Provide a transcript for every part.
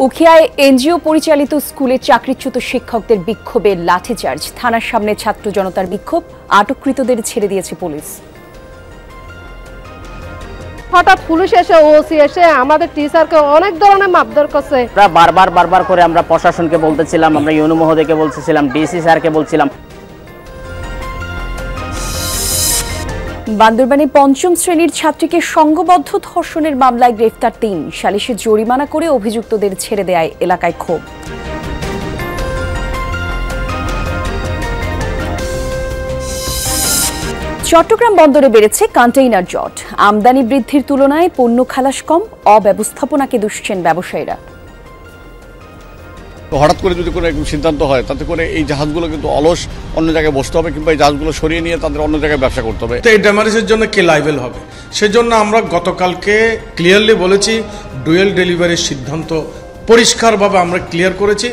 উখিয়ায় NGO পরিচালিত স্কুলে চাকরিচ্যুত শিক্ষকদের বিক্ষোভে লাঠিচার্জ, থানার সামনে ছাত্র জনতার বিক্ষোভ, আটককৃতদের ছেড়ে দিয়েছে পুলিশ। হঠাৎ পুলিশ এসে ওসি এসে আমাদের টিচারকে অনেক ধরনের মারধর করছে। বারবার করে আমরা প্রশাসনকে বলতেছিলাম, আমরা ইউনু মহোদয়কে বলতেছিলাম, ডিসি স্যারকে বলছিলাম। বান্দরবানে পঞ্চম শ্রেণীর ছাত্রীকে সংঘবদ্ধ ধর্ষণের মামলায় গ্রেফতার ৩, সালিশে জরিমানা করে অভিযুক্তদের ছেড়ে দেয় এলাকায় ক্ষোভ। চট্টগ্রাম বন্দরে বেড়েছে কন্টেইনার জট, আমদানি বৃদ্ধির তুলনায় পণ্য খালাস কম, অব্যবস্থাপনাকে দুষছেন ব্যবসায়ীরা। হঠাৎ করে যদি কোনো সিদ্ধান্ত হয় তাতে করে এই জাহাজগুলো কিন্তু অলস অন্য জায়গায় বসতে হবে, কিংবা এই জাহাজগুলো সরিয়ে নিয়ে তাদের অন্য জায়গায় ব্যবসা করতে হবে। এই ড্যামারেজের জন্য কে লাইবেল হবে, সেজন্য আমরা গতকালকে ক্লিয়ারলি বলেছি, ডুয়েল ডেলিভারির সিদ্ধান্ত পরিষ্কারভাবে আমরা ক্লিয়ার করেছি।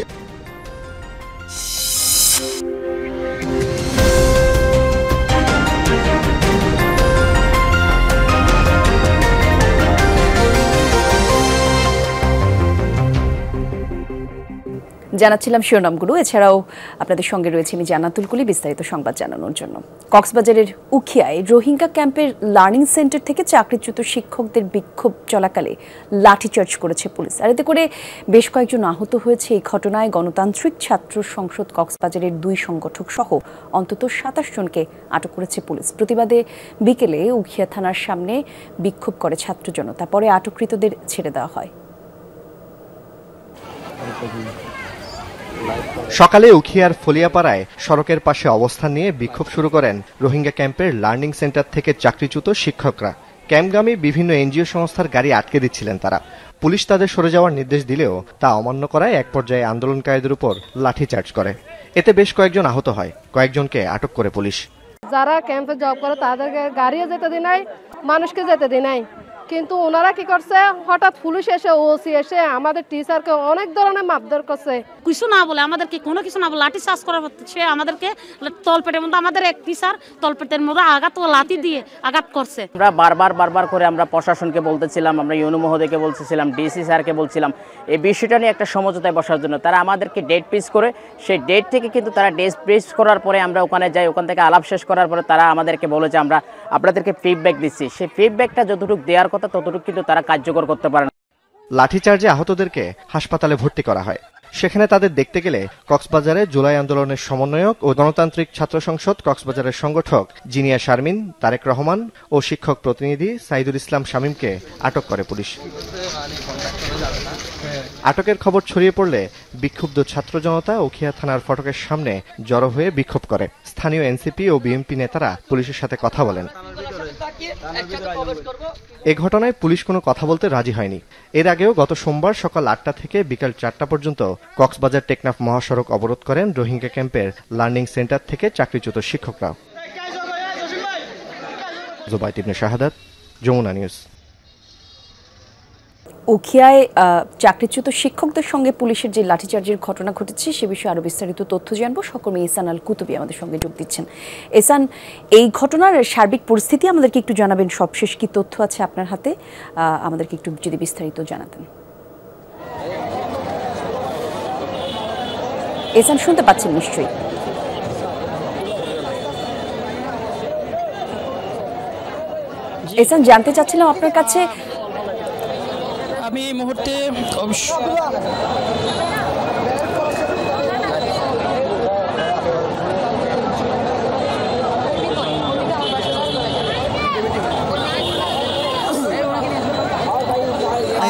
জানাচ্ছিলাম শিরোনামগুলো। এছাড়াও আপনাদের সঙ্গে রয়েছে আমি জান্নাতুল কুলি, বিস্তারিত সংবাদ জানানোর জন্য। কক্সবাজারের উখিয়ায় রোহিঙ্গা ক্যাম্পের লার্নিং সেন্টার থেকে চাকরিচ্যুত শিক্ষকদের বিক্ষোভ চলাকালে লাঠিচার্জ করেছে পুলিশ, আর এতে করে বেশ কয়েকজন আহত হয়েছে। এই ঘটনায় গণতান্ত্রিক ছাত্র সংসদ কক্সবাজারের 2 সংগঠক সহ অন্তত 27 জনকে আটক করেছে পুলিশ। প্রতিবাদে বিকেলে উখিয়া থানার সামনে বিক্ষোভ করে ছাত্র জনতা, পরে আটককৃতদের ছেড়ে দেওয়া হয়। সকালে উখিয়ার ফলিয়াপাড়ায় সড়কের পাশে অবস্থান নিয়ে বিক্ষোভ শুরু করেন রোহিঙ্গা ক্যাম্পের লার্নিং সেন্টার থেকে চাকরিচ্যুত শিক্ষকরা। ক্যাম্পগামী বিভিন্ন এনজিও সংস্থার গাড়ি আটকে দিচ্ছিলেন তারা। পুলিশ তাদের সরে যাওয়ার নির্দেশ দিলেও তা অমান্য করায় এক পর্যায়ে আন্দোলনকারীদের উপর লাঠিচার্জ করে। এতে বেশ কয়েকজন আহত হয়, কয়েকজনকে আটক করে পুলিশ। যারা ক্যাম্পে জব করে তাদেরকে গাড়িও যেতে দিই নাই, মানুষকে যেতে দিই নাই, কিন্তু ওনারা কি করছে, হঠাৎ পুলিশ এসে ওসি এসে আমাদের টিচারকে অনেক ধরনের মারধর করছে। কিছু না বলে আমাদেরকে কোনো কিছু না বলে লাঠি চার্জ করা হচ্ছে। আমাদেরকে তলপেটের মধ্যে, আমাদের এক টিচার তলপেটের মধ্যে আঘাত ও লাঠি দিয়ে আঘাত করছে। আমরা বারবার করে আমরা প্রশাসনকে বলতেছিলাম, আমরা ইউনু মহোদয়কে বলতেছিলাম, ডিসি স্যারকে বলছিলাম এই বিষয়টা নিয়ে একটা সমঝোতায় বসার জন্য। তারা আমাদেরকে ডেট ফিক্স করে, সেই ডেট থেকে কিন্তু তারা ডেট ফিক্স করার পরে আমরা ওখানে যাই। ওখান থেকে আলাপ শেষ করার পরে তারা আমাদেরকে বলে যে আমরা আপনাদেরকে ফিডব্যাক দিচ্ছি। সেই ফিডব্যাকটা যতটুকু দেওয়ার কথা ততটুকু কিন্তু তারা কার্যকর করতে পারে না। লাঠিচার্জে আহতদেরকে হাসপাতালে ভর্তি করা হয়। সেখানে তাদের দেখতে গেলে কক্সবাজারে জুলাই আন্দোলনের সমন্বয়ক ও গণতান্ত্রিক ছাত্র সংসদ কক্সবাজারের সংগঠক জিনিয়া শারমিন, তারেক রহমান ও শিক্ষক প্রতিনিধি সাইদুল ইসলাম শামীমকে আটক করে পুলিশ। আটকের খবর ছড়িয়ে পড়লে বিক্ষুব্ধ ছাত্র জনতা উখিয়া থানার ফটকের সামনে জড়ো হয়ে বিক্ষোভ করে। স্থানীয় এনসিপি ও বিএনপি নেতারা পুলিশের সাথে কথা বলেন। এ ঘটনায় পুলিশ কোনো কথা বলতে রাজি হয়নি। এর আগেও গত সোমবার সকাল 8টা থেকে বিকাল 4টা পর্যন্ত কক্সবাজার টেকনাফ মহাসড়ক অবরোধ করেন রোহিঙ্গা ক্যাম্পের লার্নিং সেন্টার থেকে চাকরিচ্যুত শিক্ষকরা। জুবাইর ইবনে শাহাদাত, যমুনা নিউজ। উখিয়ায় চাকরিচ্যুত শিক্ষকদের সঙ্গে পুলিশের যে লাঠিচার্জের ঘটনা ঘটেছে সে বিষয়ে আরো বিস্তারিত তথ্য জানবো। সহকর্মী এহসান আল কুতুবী আমাদের সঙ্গে যোগ দিচ্ছেন। এহসান, এই ঘটনার সার্বিক পরিস্থিতি আমাদেরকে একটু জানাবেন। সবশেষ কি তথ্য আছে আপনার হাতে, আমাদেরকে একটু যদি বিস্তারিত জানাতেন। এহসান, শুনতে পাচ্ছেন নিশ্চয়ই? এহসান, জানতে চাচ্ছিলাম আপনার কাছে, আমি এই মুহূর্তে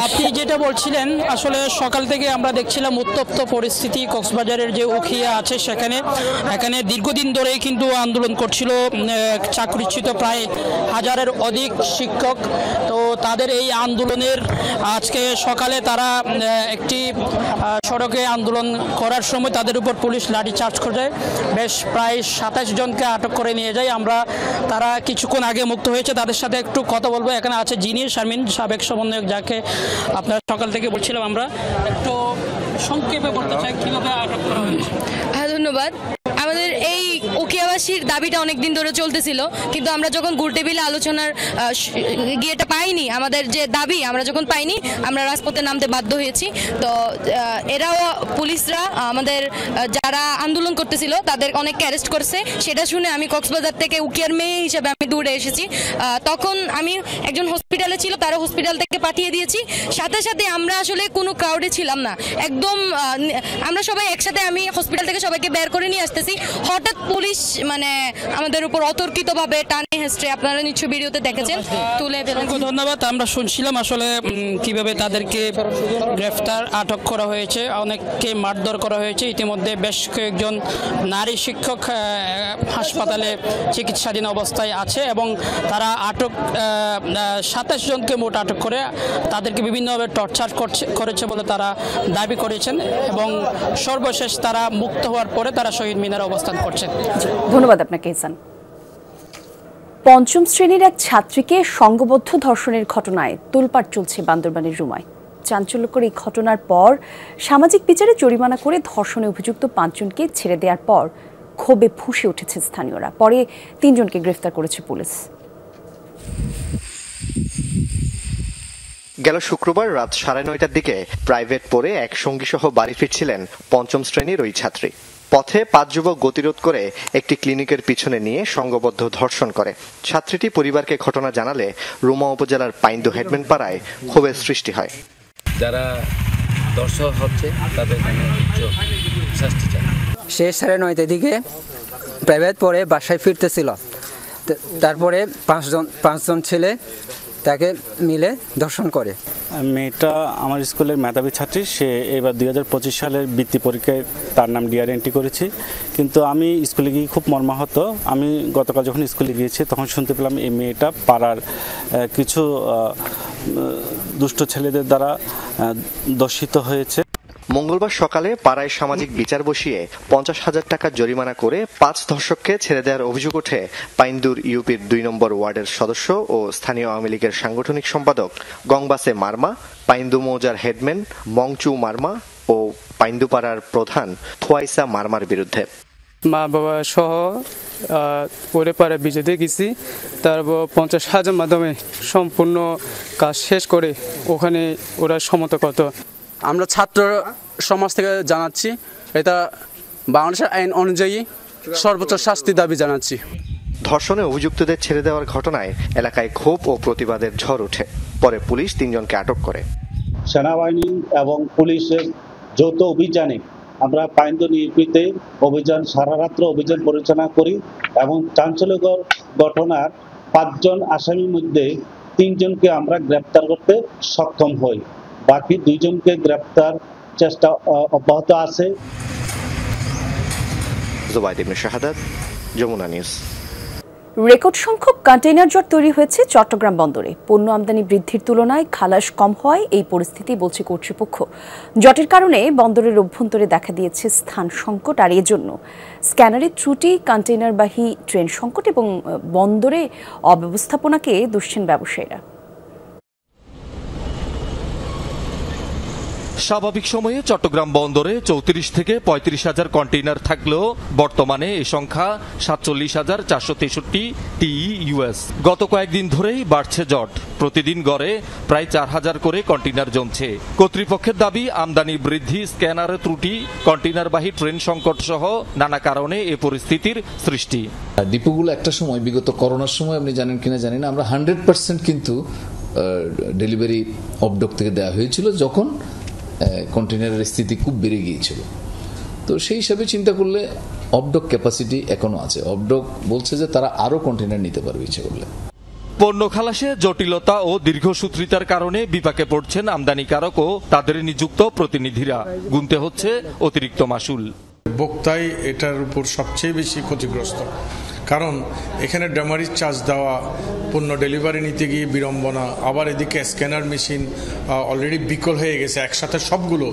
আপনি যেটা বলছিলেন, আসলে সকাল থেকে আমরা দেখছিলাম উত্তপ্ত পরিস্থিতি কক্সবাজারের যে উখিয়া আছে এখানে দীর্ঘদিন ধরেই কিন্তু আন্দোলন করছিল চাকরিচ্যুত প্রায় 1000-এর অধিক শিক্ষক। তো তাদের এই আন্দোলনের আজকে সকালে তারা একটি সড়কে আন্দোলন করার সময় তাদের উপর পুলিশ লাঠিচার্জ করে বেশ প্রায় 27 জনকে আটক করে নিয়ে যায়। তারা কিছুক্ষণ আগে মুক্ত হয়েছে, তাদের সাথে একটু কথা বলবো। এখানে আছে জিনিয়া শারমিন, সাবেক সমন্বয়ক, যাকে আপনারা সকাল থেকে বলছিলাম। আমরা একটু সংক্ষেপে বলতে চাই কিভাবে আটক করা হয়েছে। ধন্যবাদ। আমাদের এই উখিয়া প্রবাসীর দাবিটা অনেকদিন ধরে চলতেছিল, কিন্তু আমরা যখন গোলটেবিলে আলোচনার গিয়েটা পাইনি, আমাদের যে দাবি আমরা যখন পাইনি, আমরা রাজপথে নামতে বাধ্য হয়েছি। তো এরাও পুলিশরা আমাদের যারা আন্দোলন করতেছিল তাদের অনেককে অ্যারেস্ট করছে। সেটা শুনে আমি কক্সবাজার থেকে উকিয়ার মেয়ে হিসেবে আমি দৌড়ে এসেছি। তখন আমি একজন হসপিটালে ছিল, তারা হসপিটাল থেকে পাঠিয়ে দিয়েছি। সাথে সাথে আমরা আসলে কোনো ক্রাউডে ছিলাম না, একদম আমরা সবাই একসাথে, আমি হসপিটাল থেকে সবাইকে বের করে নিয়ে আসতেছি। হঠাৎ পুলিশ মানে আমাদের উপর অতর্কিতভাবে টানে হেসড়ে, আপনারা নিশ্চয়ই ভিডিওতে দেখেছেন, তুলে অসংখ্য ধন্যবাদ। আমরা শুনছিলাম আসলে কিভাবে তাদেরকে গ্রেফতার আটক করা হয়েছে, অনেককে মারধর করা হয়েছে। ইতিমধ্যে বেশ কয়েকজন নারী শিক্ষক হাসপাতালে চিকিৎসাধীন অবস্থায় আছে এবং তারা আটক 27 জনকে মোট আটক করে তাদেরকে বিভিন্নভাবে টর্চার করেছে বলে তারা দাবি করেছেন এবং সর্বশেষ তারা মুক্ত হওয়ার পরে তারা শহীদ মিনারে অবস্থান করছেন। ধন্যবাদ আপনাকে ইহসান। পঞ্চম শ্রেণীর এক ছাত্রীকে সংঘবদ্ধ ধর্ষণের ঘটনায় তোলপাড় চলছে বান্দরবানের রুমায়। চাঞ্চল্যকর এই ঘটনার পর সামাজিক বিচারে জরিমানা করে ধর্ষণে অভিযুক্ত 5 জনকে ছেড়ে দেওয়ার পর ক্ষোভে ফুঁসে উঠেছে স্থানীয়রা। পরে 3 জনকে গ্রেফতার করেছে পুলিশ। গেল শুক্রবার রাত 9:30টার দিকে প্রাইভেট পড়ে এক সঙ্গী সহ বাড়ি ফিরছিলেন পঞ্চম শ্রেণীর ওই ছাত্রী। পথে 5 যুবক গতিরোধ করে একটি ক্লিনিকের পিছনে নিয়ে সংঘবদ্ধ ধর্ষণ করে। ছাত্রীটি পরিবারকে ঘটনা জানালে রুমা উপজেলার পাইন্দু হেডম্যান পাড়ায় ক্ষোভের সৃষ্টি হয়। যারা ধর্ষক হচ্ছে তাদের শাস্তি চায়। সে 9:30টার দিকে প্রাইভেট পড়ে বাসায় ফিরতেছিল, তারপরে 5 জন ছেলে তাকে মিলে ধর্ষণ করে। মেয়েটা আমার স্কুলের মেধাবী ছাত্রী, সে এবার 2025 সালের বৃত্তি পরীক্ষায় তার নাম ডিআর এন্ট্রি করেছি। কিন্তু আমি স্কুলে গিয়ে খুব মর্মাহত। আমি গতকাল যখন স্কুলে গিয়েছি তখন শুনতে পেলাম এই মেয়েটা পাড়ার কিছু দুষ্ট ছেলেদের দ্বারা দর্শিত হয়েছে। মঙ্গলবার সকালে পাড়ায় সামাজিক বিচার বসিয়ে 50,000 টাকা জরিমানা করে 5 ধর্ষককে ছেড়ে দেওয়ার অভিযোগ ওঠে পাইন্দুর ইউপির 2 নম্বর ওয়ার্ডের সদস্য ও স্থানীয় আওয়ামী লীগের সাংগঠনিক সম্পাদক গংবাসে মারমা, পাইন্দু মৌজার হেডম্যান মংচু মারমা ও পাইন্দুপাড়ার প্রধান থোয়াইসা মারমার বিরুদ্ধে। মা বাবা সহ পরে পারে বিজেতে গেছি, তারপর 50,000 মাধ্যমে সম্পূর্ণ কাজ শেষ করে ওখানে ওরা সমত কত। আমরা ছাত্র সমাজ থেকে জানাচ্ছি, এটা বাংলাদেশের আইন অনুযায়ী সর্বোচ্চ শাস্তি দাবি জানাচ্ছি। ধর্ষণে অভিযুক্তদের ছেড়ে দেওয়ার ঘটনায় এলাকায় ক্ষোভ ও প্রতিবাদের ঝড় ওঠে। পরে পুলিশ 3 জনকে আটক করে। সেনাবাহিনী এবং পুলিশের যৌথ অভিযানে আমরা পাইন্দু ইউপিতে সারা রাত্র অভিযান পরিচালনা করি এবং চাঞ্চল্যকর ঘটনার 5 জন আসামির মধ্যে 3 জনকে আমরা গ্রেপ্তার করতে সক্ষম হই। বাকি 2 জনকে গ্রেপ্তার চেষ্টা অব্যাহত আছে। জুবাইদ ইবনে শাহাদাত, যমুনা নিউজ। রেকর্ড সংখ্যক কন্টেইনার জট তৈরি হয়েছে চট্টগ্রাম বন্দরে। পণ্য আমদানি বৃদ্ধির তুলনায় খালাস কম হওয়ায় এই পরিস্থিতি বলছে কর্তৃপক্ষ। জটের কারণে বন্দরের অভ্যন্তরে দেখা দিয়েছে স্থান সংকট, আর এজন্য স্ক্যানারের ত্রুটি, কন্টেইনারবাহী ট্রেন সংকট এবং বন্দরে অব্যবস্থাপনাকে দুষছেন ব্যবসায়ীরা। স্বাভাবিক সময়ে চট্টগ্রাম বন্দরে 34 থেকে 35,000 কন্টেইনার থাকলেও বর্তমানে এই সংখ্যা 47,463 TEUS। গত কয়েকদিন ধরেই বাড়ছে জট। প্রতিদিন গড়ে প্রায় 4,000 করে কন্টেইনার জমছে। কর্তৃপক্ষের দাবি, আমদানি বৃদ্ধি, স্ক্যানারের ত্রুটি, কন্টেইনারবাহী ট্রেন সংকট সহ নানা কারণে এ পরিস্থিতির সৃষ্টি। ডিপোগুলো একটা সময়, বিগত করোনার সময়, আপনি জানেন কিনা জানি না, আমরা 100% কিন্তু ডেলিভারি অবডক থেকে দেওয়া হয়েছিল যখন কন্টেইনারের স্থিতি খুব বেড়ে গিয়েছিল। তো সেই হিসাবে চিন্তা করলে অবডক ক্যাপাসিটি এখনো আছে। অবডক বলছে যে তারা আরো কন্টেইনার নিতে পারবে ইচ্ছে করলে। পণ্য খালাসে জটিলতা ও দীর্ঘসূত্রিতার কারণে বিপাকে পড়ছেন আমদানিকারক ও তাদের নিযুক্ত প্রতিনিধিরা। গুনতে হচ্ছে অতিরিক্ত মাসুল। ভোক্তাই এটার উপর সবচেয়ে বেশি ক্ষতিগ্রস্ত, কারণ এখানে ডেমারেজ চার্জ দেওয়া, পণ্য ডেলিভারি নিতে গিয়ে বিড়ম্বনা, আবার এদিকে স্ক্যানার মেশিন অলরেডি বিকল হয়ে গেছে একসাথে সবগুলো।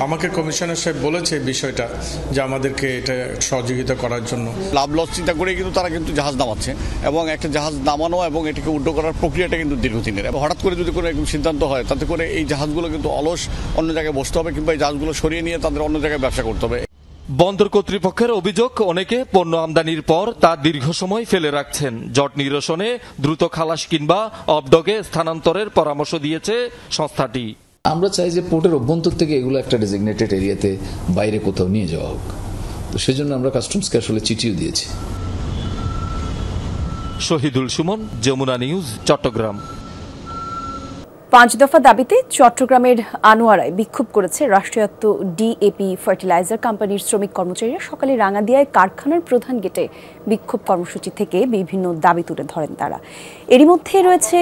আমাকে কমিশনার সাহেব বলেছে বিষয়টা, যে আমাদেরকে এটা সহযোগিতা করার জন্য। লাভ লস চিন্তা করে কিন্তু তারা কিন্তু জাহাজ নামাচ্ছে, এবং একটা জাহাজ নামানো এবং এটাকে উড্ডো করার প্রক্রিয়াটা কিন্তু দীর্ঘদিনের। হঠাৎ করে যদি কোনো একদম সিদ্ধান্ত হয়, তাতে করে এই জাহাজগুলো কিন্তু অলস অন্য জায়গায় বসতে হবে, কিংবা এই জাহাজগুলো সরিয়ে নিয়ে তাদের অন্য জায়গায় ব্যবসা করতে হবে। বন্দর কর্তৃপক্ষের অভিযোগ, অনেকে পণ্য আমদানির পর তা দীর্ঘ সময় ফেলে রাখছেন। জট নিরসনে দ্রুত খালাস কিংবা অফডকে স্থানান্তরের পরামর্শ দিয়েছে সংস্থাটি। আমরা চাই যে পোর্টের অভ্যন্তর থেকে এগুলো একটা ডেজিগনেটেড এরিয়াতে বাইরে কোথাও নিয়ে যাওয়া হোক। তো সেজন্য আমরা কাস্টমসকে আসলে চিঠিও দিয়েছি। শহীদুল সুমন, যমুনা নিউজ, চট্টগ্রাম। 5 দফা দাবিতে চট্টগ্রামের আনোয়ারায় বিক্ষোভ করেছে রাষ্ট্রায়ত্ত ডিএপি ফার্টিলাইজার কোম্পানির শ্রমিক কর্মচারীরা। সকালে রাঙাদিয়ায় কারখানার প্রধান গেটে বিক্ষোভ কর্মসূচি থেকে বিভিন্ন দাবি তুলে ধরেন তারা। এরই মধ্যে রয়েছে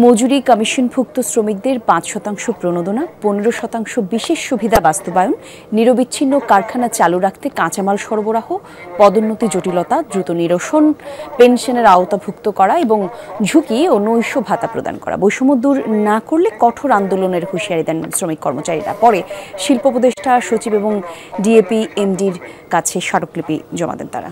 মজুরি কমিশনভুক্ত শ্রমিকদের 5% প্রণোদনা, 15% বিশেষ সুবিধা বাস্তবায়ন, নিরবিচ্ছিন্ন কারখানা চালু রাখতে কাঁচামাল সরবরাহ, পদোন্নতি জটিলতা দ্রুত নিরসন, পেনশনের আওতাভুক্ত করা এবং ঝুঁকি ও নৈশ ভাতা প্রদান করা। বৈষম্য দূর না করলে কঠোর আন্দোলনের হুঁশিয়ারি দেন শ্রমিক কর্মচারীরা। পরে শিল্প উপদেষ্টা সচিব এবং ডিএপি এমডির কাছে স্মারকলিপি জমা দেন তারা।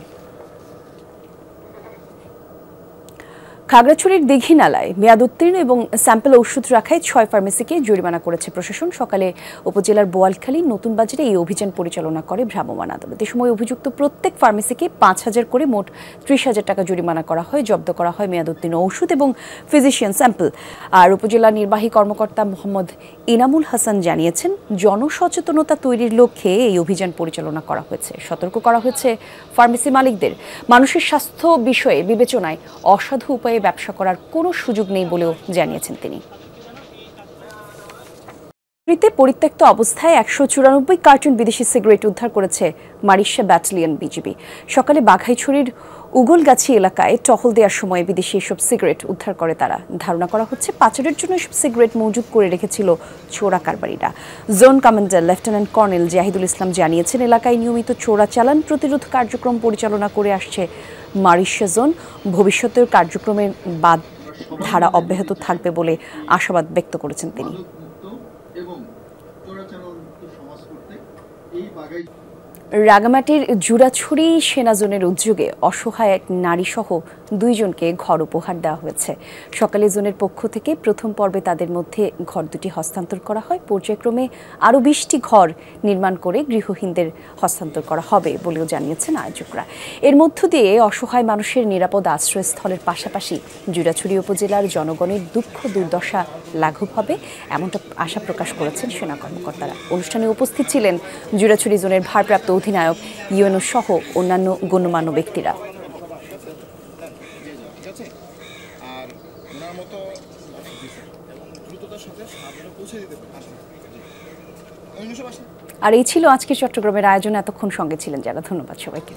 খাগড়াছড়ির দীঘিনালায় মেয়াদ উত্তীর্ণ এবং স্যাম্পল ওষুধ রাখায় 6 ফার্মেসিকে জরিমানা করেছে প্রশাসন। সকালে উপজেলার বোয়ালখালী নতুন বাজারে এই অভিযান পরিচালনা করে ভ্রাম্যমাণ আদালত। এ সময় অভিযুক্ত প্রত্যেক ফার্মেসিকে 5,000 করে মোট 30,000 টাকা জরিমানা করা হয়। জব্দ করা হয় মেয়াদ উত্তীর্ণ ওষুধ এবং ফিজিশিয়ান স্যাম্পল। আর উপজেলা নির্বাহী কর্মকর্তা মোহাম্মদ ইনামুল হাসান জানিয়েছেন, জনসচেতনতা তৈরির লক্ষ্যে এই অভিযান পরিচালনা করা হয়েছে। সতর্ক করা হয়েছে ফার্মেসি মালিকদের, মানুষের স্বাস্থ্য বিষয়ে বিবেচনায় অসাধু উপায়ে ব্যবসা করার কোনো সুযোগ নেই বলেও জানিয়েছেন তিনি। পরিত্যক্ত অবস্থায় 194 কার্টুন বিদেশি সিগারেট উদ্ধার করেছে মারিশা ব্যাটালিয়ন বিজিবি। সকালে বাঘাইছড়ির উগলগাছি এলাকায় টহল দেওয়ার সময় বিদেশি এসব সিগারেট উদ্ধার করে তারা। ধারণা করা হচ্ছে পাচারের জন্য এসব সিগারেট মজুত করে রেখেছিল চোরা কারবারিরা। Zone commander lieutenant colonel Zahidul Islam জানিয়েছেন, এলাকায় নিয়মিত চোরাচালান প্রতিরোধ কার্যক্রম পরিচালনা করে আসছে মারিশা জোন। ভবিষ্যতের কার্যক্রমের বাদ ধারা অব্যাহত থাকবে বলে আশাবাদ ব্যক্ত করেছেন তিনি। রাঙামাটির জুরাছড়ি সেনাজোনের উদ্যোগে অসহায় এক নারী সহ 2 জনকে ঘর উপহার দেওয়া হয়েছে। সকালে জোনের পক্ষ থেকে প্রথম পর্বে তাদের মধ্যে ঘর 2টি হস্তান্তর করা হয়। পর্যায়ক্রমে আরও 20টি ঘর নির্মাণ করে গৃহহীনদের হস্তান্তর করা হবে বলেও জানিয়েছেন আয়োজকরা। এর মধ্য দিয়ে অসহায় মানুষের নিরাপদ আশ্রয়স্থলের পাশাপাশি জুরাছড়ি উপজেলার জনগণের দুঃখ দুর্দশা লাঘব হবে, এমনটা আশা প্রকাশ করেছেন সেনা কর্মকর্তারা। অনুষ্ঠানে উপস্থিত ছিলেন জুরাছড়ি জোনের ভারপ্রাপ্ত অধিনায়ক ইউএনও সহ অন্যান্য গণ্যমান্য ব্যক্তিরা। আর এই ছিল আজকের চট্টগ্রামের আয়োজন। এতক্ষণ সঙ্গে ছিলেন যারা, ধন্যবাদ সবাইকে।